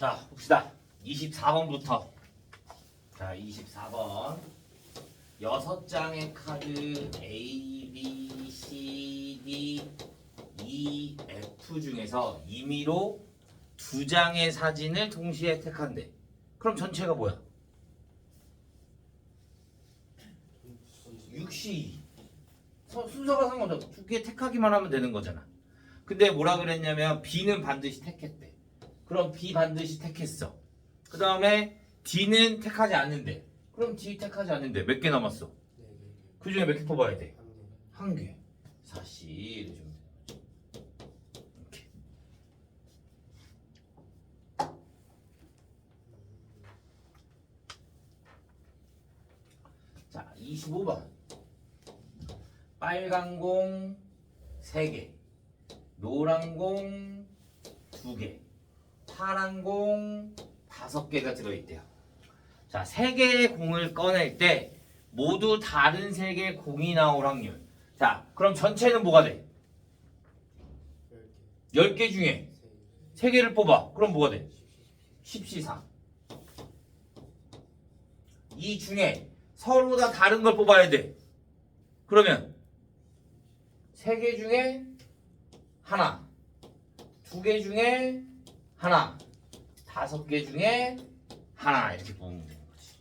자, 봅시다. 24번부터. 자, 24번. 6장의 카드 A, B, C, D, E, F 중에서 임의로 2장의 사진을 동시에 택한대. 그럼 전체가 뭐야? 62. 순서가 상관없어. 2개 택하기만 하면 되는 거잖아. 근데 뭐라 그랬냐면 B는 반드시 택했대. 그럼 B 반드시 택했어. 그 다음에 D는 택하지 않는데. 그럼 D 택하지 않는데 몇 개 남았어? 그 중에 몇 개 뽑아야 돼? 한 개. 40 이러면 이렇게. 자, 25번. 빨간 공 3개, 노란 공 2개, 파란 공 5개가 들어있대요. 자, 3개의 공을 꺼낼 때 모두 다른 3개의 공이 나올 확률. 자, 그럼 전체는 뭐가 돼? 10개 중에 3개를 뽑아. 그럼 뭐가 돼? 10C4. 이 중에 서로 다 다른 걸 뽑아야 돼. 그러면 3개 중에 하나, 2개 중에 하나, 5개 중에 하나 이렇게 뽑으면 되는 거지.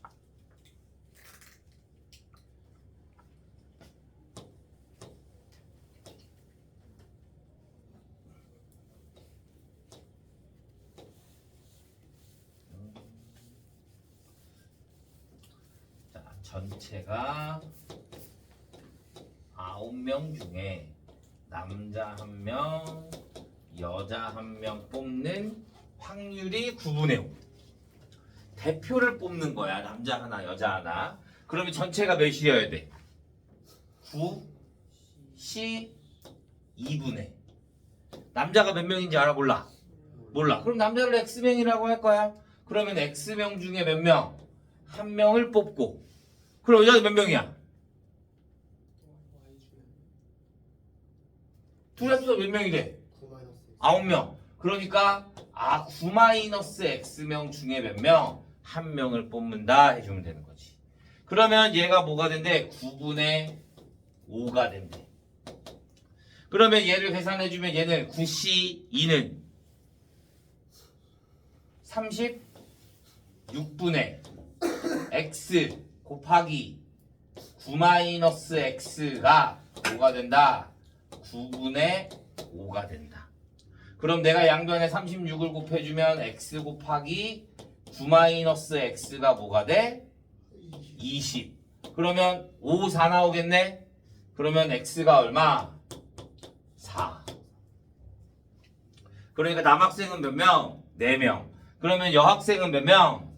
자, 전체가 9명 중에 남자 1명, 여자 1명 뽑는 확률이 9분의 5. 대표를 뽑는 거야. 남자 하나, 여자 하나. 그러면 전체가 몇이어야 돼? 9, C, 2분의. 남자가 몇 명인지 알아? 몰라? 몰라. 그럼 남자를 X명이라고 할 거야. 그러면 X명 중에 몇 명? 1명을 뽑고. 그럼 여자는 몇 명이야? 둘 합쳐서 몇 명이 돼? 9명. 그러니까 9-X명 중에 몇 명? 1명을 뽑는다 해주면 되는 거지. 그러면 얘가 뭐가 된대? 9분의 5가 된대. 그러면 얘를 계산해주면 얘는 9C2는 36분의 X 곱하기 9-X가 뭐가 된다? 9분의 5가 된다. 그럼 내가 양변에 36을 곱해주면 X 곱하기 9-X가 뭐가 돼? 20. 그러면 5, 4 나오겠네? 그러면 X가 얼마? 4. 그러니까 남학생은 몇 명? 4명. 그러면 여학생은 몇 명?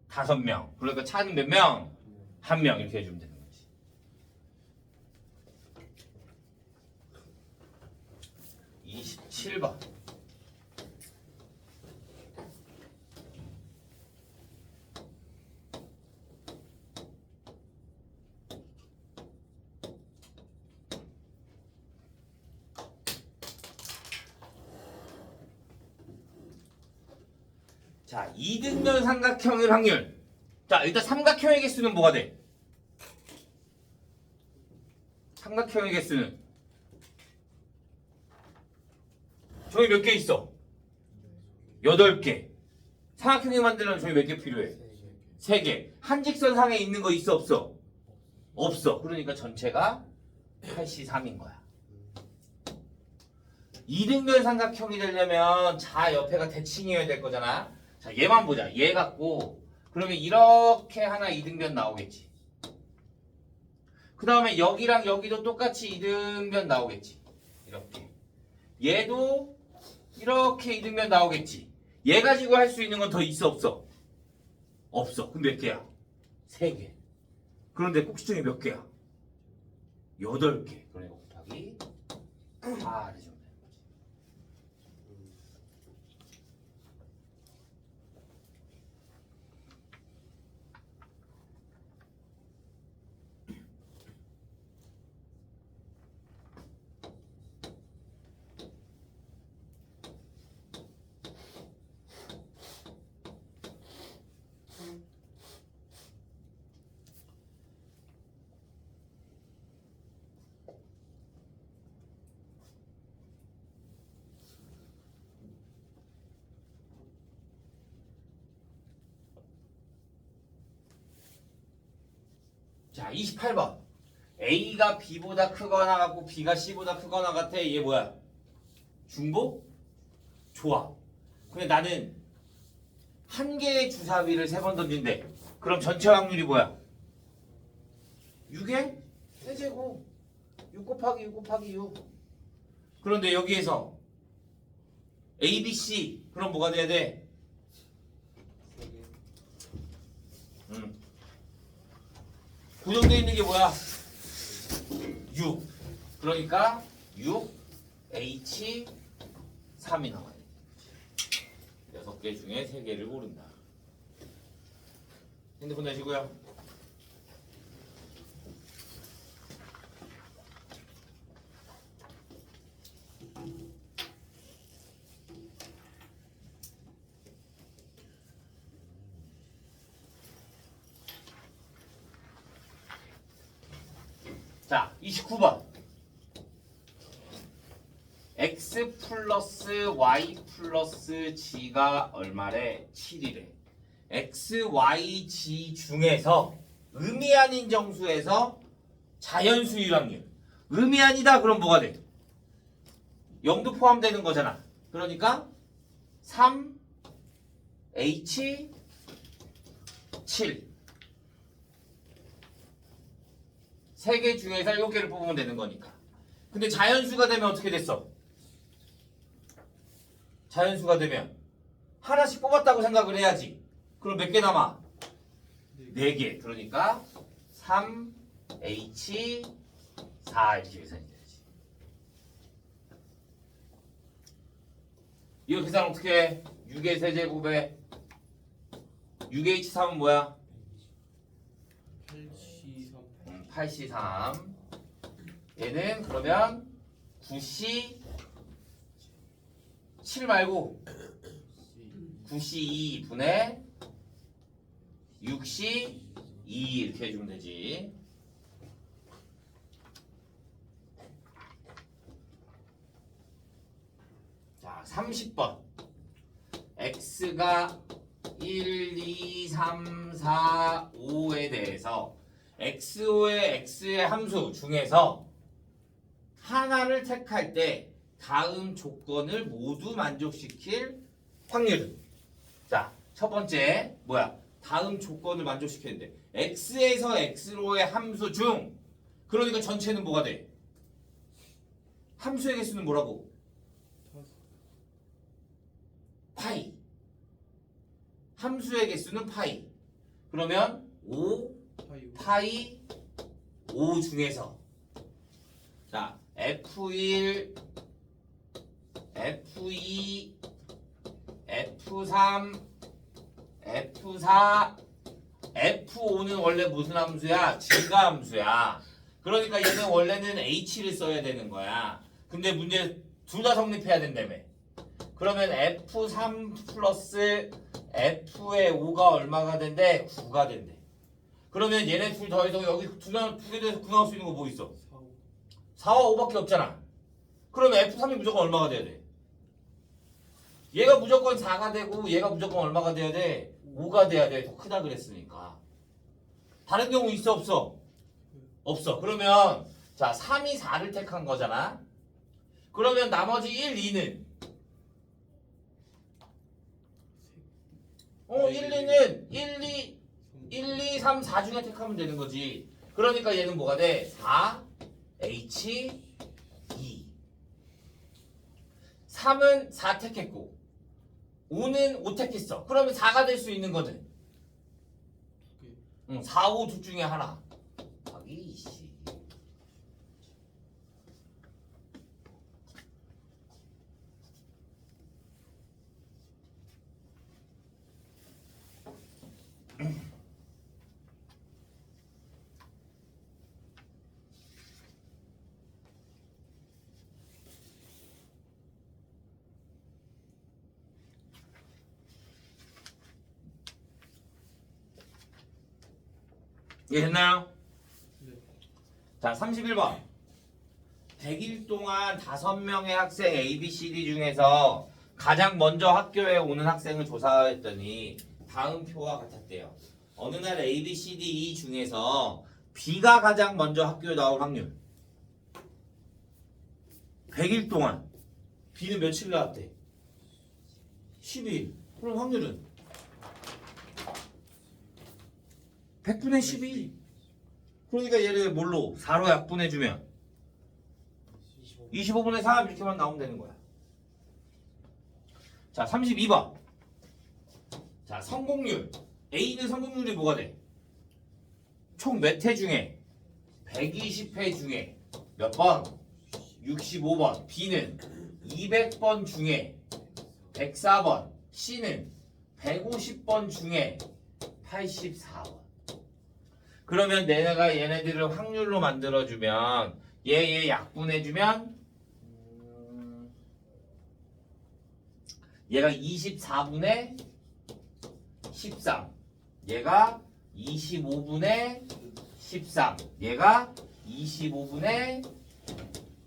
5명. 그러니까 차는 몇 명? 1명. 이렇게 해주면 되는 거지. 이 7번. 자, 이등변 삼각형의 확률. 자, 일단 삼각형의 개수는 뭐가 돼? 삼각형의 개수는 저기 몇 개 있어? 8개. 삼각형을 만들려면 저기 몇 개 필요해? 3개. 한직선상에 있는 거 있어 없어? 없어. 그러니까 전체가 8C3인 거야. 이등변 삼각형이 되려면 자 옆에가 대칭이어야 될 거잖아. 자, 얘만 보자. 얘 갖고 그러면 이렇게 하나 이등변 나오겠지. 그 다음에 여기랑 여기도 똑같이 이등변 나오겠지. 이렇게. 얘도 이렇게 이등변 나오겠지. 얘 가지고 할 수 있는 건 더 있어 없어? 없어. 그럼 몇 개야? 3개. 그런데 꼭지점이 몇 개야? 8개. 그러니까 곱하기 4 되죠. 자, 28번. A가 B보다 크거나 같고 B가 C보다 크거나 같아. 얘 뭐야? 중복? 좋아. 근데 나는 한 개의 주사위를 3번 던진대. 그럼 전체 확률이 뭐야? 6의 세제곱. 6 곱하기 6 곱하기 6. 그런데 여기에서 A, B, C. 그럼 뭐가 돼야 돼? 고정되어 있는 게 뭐야? 6. 그러니까 6, H, 3이 나와야 돼. 6개 중에 3개를 고른다. 핸드폰 내시고요. 자, 29번. x 플러스 y 플러스 g가 얼마래? 7이래. x, y, g 중에서 의미 아닌 정수에서 자연수 유랑률. 의미 아니다 그럼 뭐가 돼? 0도 포함되는 거잖아. 그러니까 3, h, 7. 3개 중에서 7개를 뽑으면 되는 거니까. 근데 자연수가 되면 어떻게 됐어? 자연수가 되면 하나씩 뽑았다고 생각을 해야지. 그럼 몇 개 남아? 4개. 그러니까 3, H, 4 이렇게 계산이 돼야지. 이거 계산 어떻게 해? 6의 세제곱에 6H3은 뭐야? 8C3. 얘는 그러면 9C 7 말고 9C 2분의 6C 2 이렇게 해주면 되지. 자, 30번. x가 1, 2, 3, 4, 5에 대해서 x의 함수 중에서 하나를 택할 때 다음 조건을 모두 만족시킬 확률은? 자, 첫 번째 뭐야? 다음 조건을 만족시키는데 x에서 x로의 함수 중, 그러니까 전체는 뭐가 돼? 함수의 개수는 뭐라고? 파이. 함수의 개수는 파이. 그러면 5 파이 5 중에서 자, F1, F2, F3, F4, F5는 원래 무슨 함수야? 증가 함수야. 그러니까 얘는 원래는 H를 써야 되는 거야. 근데 문제 둘 다 성립해야 된다며. 그러면 F3 플러스 F의 5가 얼마가 된대? 9가 된대. 그러면 얘네 둘 더해서 여기 두 개 돼서 9 나올 수 있는 거 뭐 있어? 4와 5밖에 없잖아. 그러면 F3이 무조건 얼마가 돼야 돼? 얘가 무조건 4가 되고 얘가 무조건 얼마가 돼야 돼? 5가 돼야 돼. 더 크다 그랬으니까. 다른 경우 있어 없어? 없어. 그러면 자, 3이 4를 택한 거잖아. 그러면 나머지 1, 2는 1, 2는 1, 2, 3, 4 중에 택하면 되는 거지. 그러니까 얘는 뭐가 돼? 4, H, 2. 3은 4 택했고 5는 5 택했어. 그러면 4가 될 수 있는 거는 4, 5 둘 중에 하나. 이씨. 이해했나요? 네. 자, 31번. 100일 동안 5명의 학생 A, B, C, D 중에서 가장 먼저 학교에 오는 학생을 조사했더니 다음 표와 같았대요. 어느 날 A, B, C, D, E 중에서 B가 가장 먼저 학교에 나올 확률 100일 동안 B는 며칠 나왔대? 12일. 그럼 확률은 100분의 12. 그러니까 얘를 뭘로? 4로 약분해주면 25분의 3 이렇게만 나오면 되는 거야. 자, 32번. 자, 성공률. A는 성공률이 뭐가 돼? 총 몇 회 중에? 120회 중에 몇 번? 65번. B는 200번 중에 104번. C는 150번 중에 84번. 그러면 내가 얘네들을 확률로 만들어주면 얘 약분해주면 얘가 24분의 13, 얘가 25분의 13, 얘가 25분의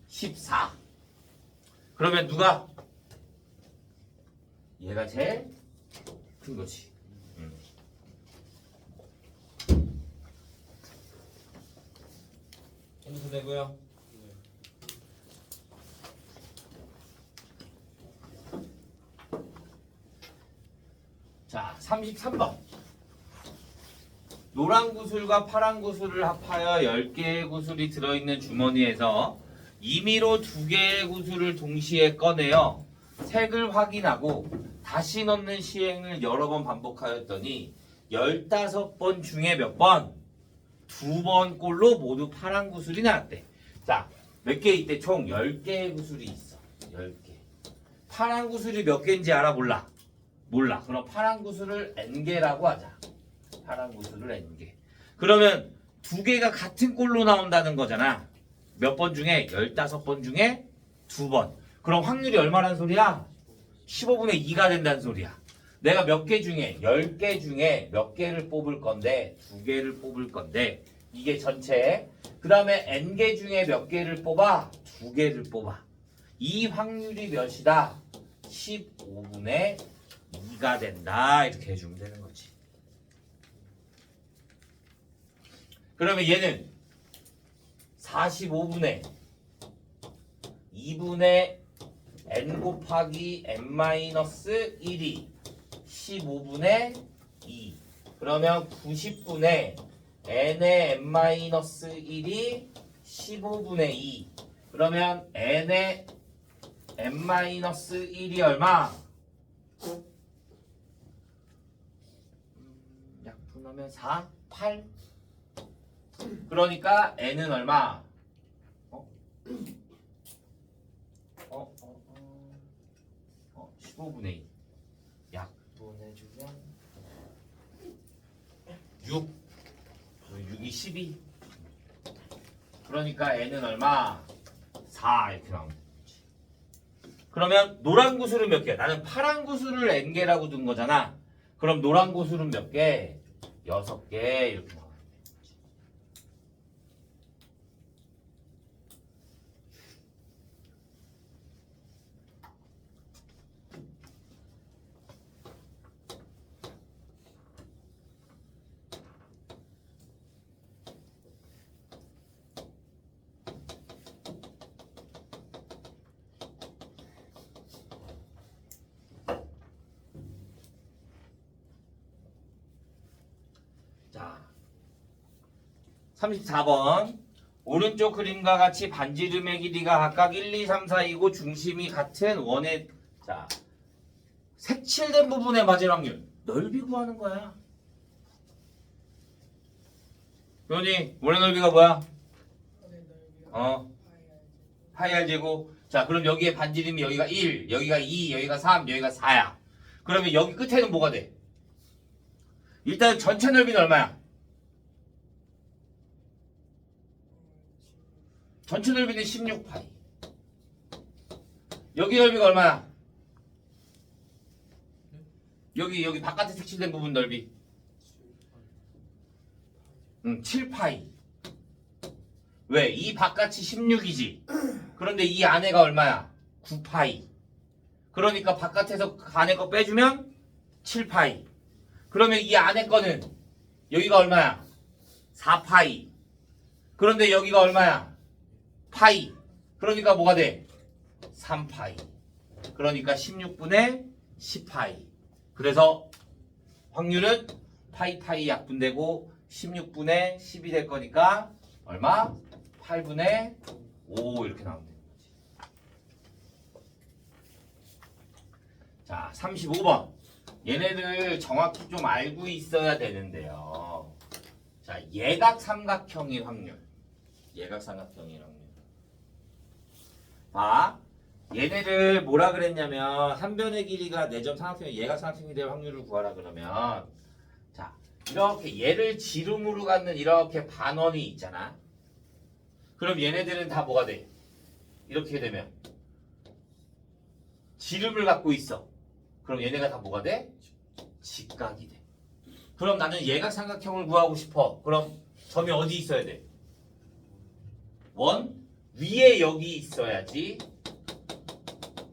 14. 그러면 누가? 얘가 제일 큰 거지. 점수 되고요. 자, 33번. 노란 구슬과 파란 구슬을 합하여 10개의 구슬이 들어있는 주머니에서 임의로 2개의 구슬을 동시에 꺼내어 색을 확인하고 다시 넣는 시행을 여러 번 반복하였더니 15번 중에 몇 번? 2번 꼴로 모두 파란 구슬이 나왔대. 자, 몇 개 있대? 총 10개의 구슬이 있어. 10개. 파란 구슬이 몇 개인지 알아? 몰라? 몰라. 그럼 파란 구슬을 N개라고 하자. 파란 구슬을 N개. 그러면 2개가 같은 꼴로 나온다는 거잖아. 몇 번 중에? 15번 중에 2번. 그럼 확률이 얼마란 소리야? 15분의 2가 된다는 소리야. 내가 몇 개 중에 10개 중에 몇 개를 뽑을 건데 2개를 뽑을 건데 이게 전체. 그 다음에 N개 중에 몇 개를 뽑아? 2개를 뽑아. 이 확률이 몇이다? 15분의 2가 된다. 이렇게 해주면 되는 거지. 그러면 얘는 45분의 2분의 n 곱하기 n-1이 15분의 2. 그러면 90분의 n의 n-1이 15분의 2. 그러면 n의 n-1이 얼마? 약분하면 4, 8. 그러니까 n은 얼마? 15분의 2. 약분해주면 6. 6이 12. 그러니까 n은 얼마? 4 이렇게 나옵니다. 그러면 노란 구슬은 몇 개? 나는 파란 구슬을 n개라고 둔 거잖아. 그럼 노란 구슬은 몇 개? 6개 이렇게 나와요. 자, 34번. 오른쪽 그림과 같이 반지름의 길이가 각각 1, 2, 3, 4이고 중심이 같은 원의 자 색칠된 부분에 맞을 확률 넓이 구하는 거야. 요니 원의 넓이가 뭐야? 파이 r 제곱. 자, 그럼 여기에 반지름이 여기가 1, 여기가 2, 여기가 3, 여기가 4야. 그러면 여기 끝에는 뭐가 돼? 일단 전체 넓이는 얼마야? 전체 넓이는 16파이. 여기 넓이가 얼마야? 여기 바깥에 색칠된 부분 넓이. 7파이. 왜? 이 바깥이 16이지. 그런데 이 안에가 얼마야? 9파이. 그러니까 바깥에서 안에 거 빼주면 7파이. 그러면 이 안에 거는 여기가 얼마야? 4파이. 그런데 여기가 얼마야? 파이. 그러니까 뭐가 돼? 3파이. 그러니까 16분의 10파이. 그래서 확률은 파이 약분되고 16분의 10이 될 거니까 얼마? 8분의 5 이렇게 나오면 되는 거지. 자, 35번. 얘네들 정확히 좀 알고 있어야 되는데요. 자, 예각 삼각형의 확률. 예각 삼각형의 확률. 봐. 얘네를 뭐라 그랬냐면 한 변의 길이가 4점 삼각형의 예각 삼각형이 될 확률을 구하라 그러면 자, 이렇게 얘를 지름으로 갖는 이렇게 반원이 있잖아. 그럼 얘네들은 다 뭐가 돼? 이렇게 되면 지름을 갖고 있어. 그럼 얘네가 다 뭐가 돼? 직각이 돼. 그럼 나는 예각 삼각형을 구하고 싶어. 그럼 점이 어디 있어야 돼? 원 위에 여기 있어야지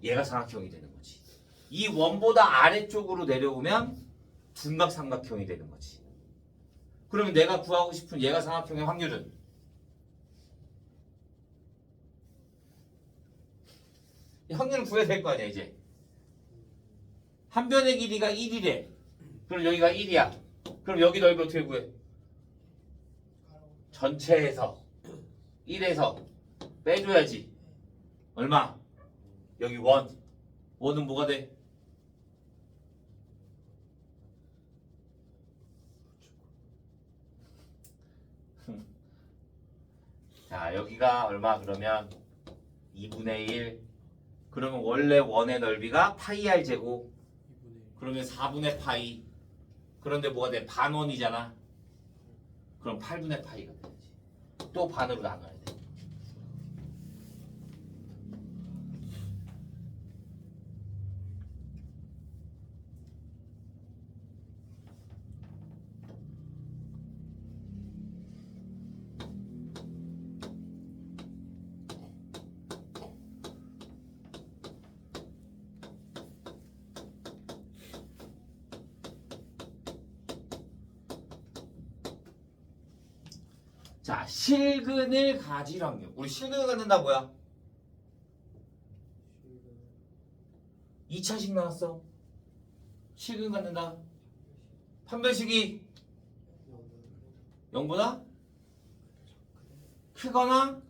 예각 삼각형이 되는 거지. 이 원보다 아래쪽으로 내려오면 둔각 삼각형이 되는 거지. 그러면 내가 구하고 싶은 예각 삼각형의 확률은 이 확률을 구해야 될 거 아니야 이제. 한 변의 길이가 1이래. 그럼 여기가 1이야. 그럼 여기 넓이 어떻게 구해? 전체에서 1에서 빼줘야지. 얼마? 여기 원. 원은 뭐가 돼? 자, 여기가 얼마 그러면 2분의 1. 그러면 원래 원의 넓이가 파이 r 제곱. 그러면 4분의 파이. 그런데 뭐가 돼? 반원이잖아. 그럼 8분의 파이가 되지. 또 반으로 나눠야 돼. 자, 실근을 가질 확률. 우리 실근을 갖는다 뭐야? 2차식 나왔어. 실근 갖는다. 판별식이 0보다 크거나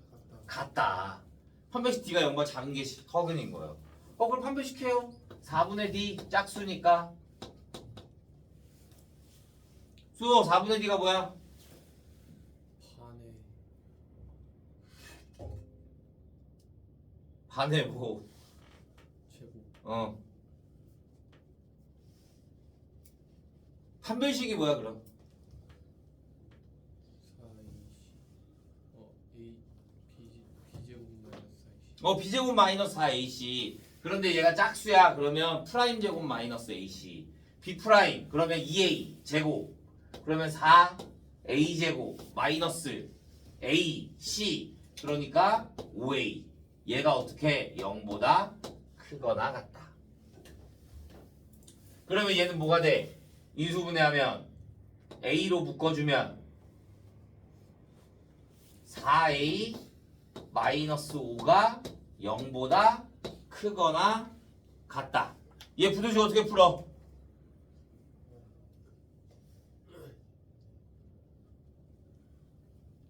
같다. 판별식 D가 0보다 작은 게 허근인 거예요. 그럼 판별식 해요. 4분의 D 짝수니까. 수호 4분의 D가 뭐야? 반에 뭐 제곱. 판별식이 뭐야 그럼? 4AC. B제곱 마이너스 4AC. 그런데 얘가 짝수야. 그러면 프라임 제곱 마이너스 AC. B 프라임. 그러면 2A 제곱. 그러면 4A 제곱 마이너스 A C. 그러니까 5A. 얘가 어떻게 0보다 크거나 같다. 그러면 얘는 뭐가 돼? 인수분해하면 A로 묶어주면 4A 마이너스 5가 0보다 크거나 같다. 얘 부등식 어떻게 풀어?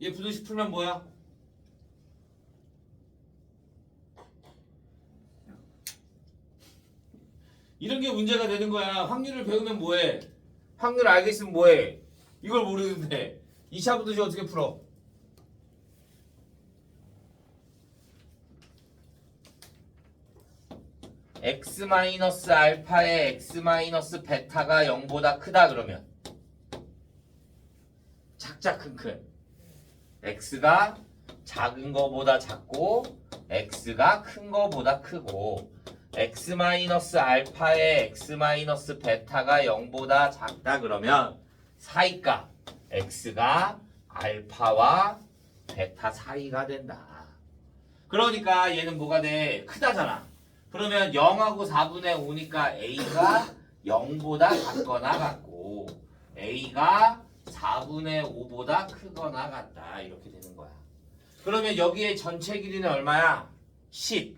얘 부등식 풀면 뭐야? 이런 게 문제가 되는 거야. 확률을 배우면 뭐해? 확률 알겠으면 뭐해? 이걸 모르는데 2차 부등식 어떻게 풀어? x 마이너스 알파의 x 마이너스 베타가 0보다 크다 그러면 작자 큰큰 x가 작은 거보다 작고 x가 큰 거보다 크고 x 마이너스 알파의 x 마이너스 베타가 0보다 작다 그러면 사이가 x가 알파와 베타 사이가 된다. 그러니까 얘는 뭐가 돼? 크다잖아. 그러면 0하고 4분의 5니까 a가 0보다 같거나 같고 a가 4분의 5보다 크거나 같다. 이렇게 되는 거야. 그러면 여기에 전체 길이는 얼마야? 10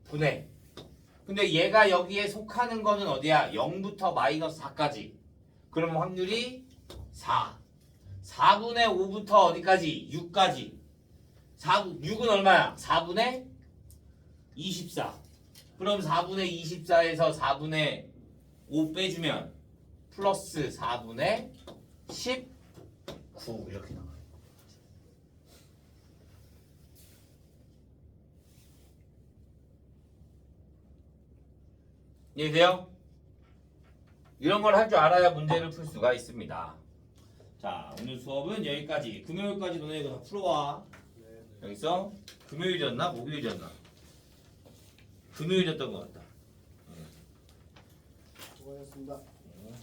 분의. 근데 얘가 여기에 속하는 거는 어디야? 0부터 마이너스 4까지. 그럼 확률이 4. 4분의 5부터 어디까지? 6까지. 6은 얼마야? 4분의 24. 그럼 4분의 24에서 4분의 5 빼주면 플러스 4분의 19 이렇게 나와요. 이해돼요? 이런 걸 할 줄 알아야 문제를 풀 수가 있습니다. 자, 오늘 수업은 여기까지. 금요일까지 너네 이거 다 풀어와. 네. 여기서 금요일이었나? 목요일이었나? 금요일이었던 것 같다. 수고하셨습니다. 어.